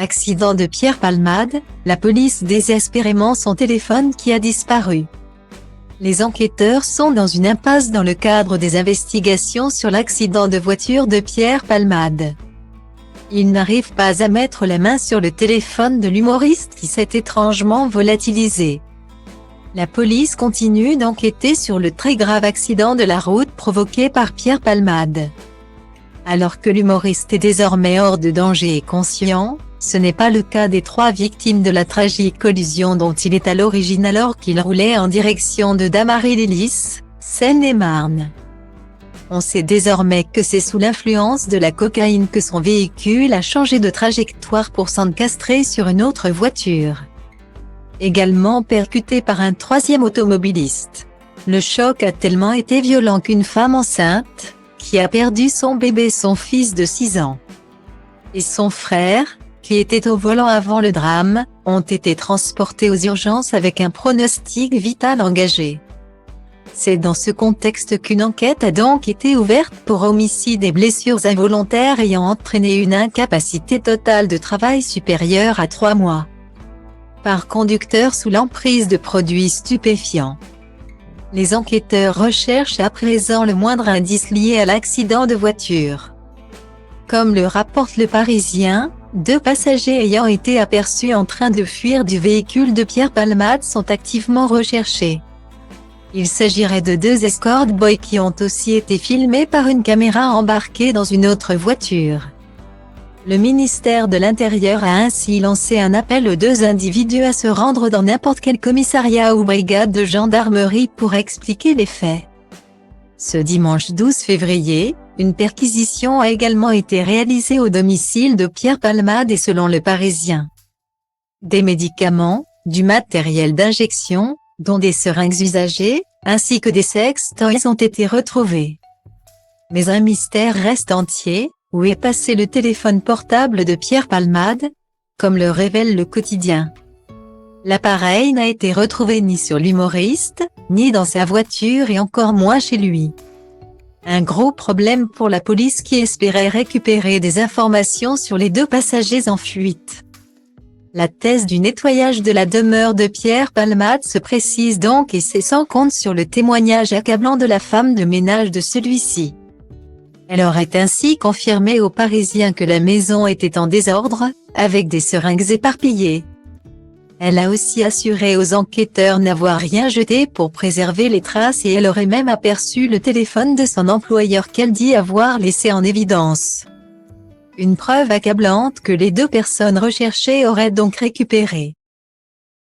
Accident de Pierre Palmade, la police désespérément son téléphone qui a disparu. Les enquêteurs sont dans une impasse dans le cadre des investigations sur l'accident de voiture de Pierre Palmade. Ils n'arrivent pas à mettre la main sur le téléphone de l'humoriste qui s'est étrangement volatilisé. La police continue d'enquêter sur le très grave accident de la route provoqué par Pierre Palmade. Alors que l'humoriste est désormais hors de danger et conscient, ce n'est pas le cas des 3 victimes de la tragique collision dont il est à l'origine alors qu'il roulait en direction de Damary-lès-Lys, Seine-et-Marne. On sait désormais que c'est sous l'influence de la cocaïne que son véhicule a changé de trajectoire pour s'encastrer sur une autre voiture. Également percuté par un 3e automobiliste. Le choc a tellement été violent qu'une femme enceinte, qui a perdu son bébé, son fils de 6 ans, et son frère, qui était au volant avant le drame, ont été transportés aux urgences avec un pronostic vital engagé. C'est dans ce contexte qu'une enquête a donc été ouverte pour homicide et blessures involontaires ayant entraîné une incapacité totale de travail supérieure à 3 mois. Par conducteur sous l'emprise de produits stupéfiants. Les enquêteurs recherchent à présent le moindre indice lié à l'accident de voiture. Comme le rapporte Le Parisien, 2 passagers ayant été aperçus en train de fuir du véhicule de Pierre Palmade sont activement recherchés. Il s'agirait de 2 escort boys qui ont aussi été filmés par une caméra embarquée dans une autre voiture. Le ministère de l'Intérieur a ainsi lancé un appel aux 2 individus à se rendre dans n'importe quel commissariat ou brigade de gendarmerie pour expliquer les faits. Ce dimanche 12 février, une perquisition a également été réalisée au domicile de Pierre Palmade et selon Le Parisien. Des médicaments, du matériel d'injection, dont des seringues usagées, ainsi que des sextoys ont été retrouvés. Mais un mystère reste entier, où est passé le téléphone portable de Pierre Palmade, comme le révèle le quotidien. L'appareil n'a été retrouvé ni sur l'humoriste, ni dans sa voiture et encore moins chez lui. Un gros problème pour la police qui espérait récupérer des informations sur les 2 passagers en fuite. La thèse du nettoyage de la demeure de Pierre Palmade se précise donc et c'est sans compte sur le témoignage accablant de la femme de ménage de celui-ci. Elle aurait ainsi confirmé aux Parisiens que la maison était en désordre, avec des seringues éparpillées. Elle a aussi assuré aux enquêteurs n'avoir rien jeté pour préserver les traces et elle aurait même aperçu le téléphone de son employeur qu'elle dit avoir laissé en évidence. Une preuve accablante que les 2 personnes recherchées auraient donc récupérée.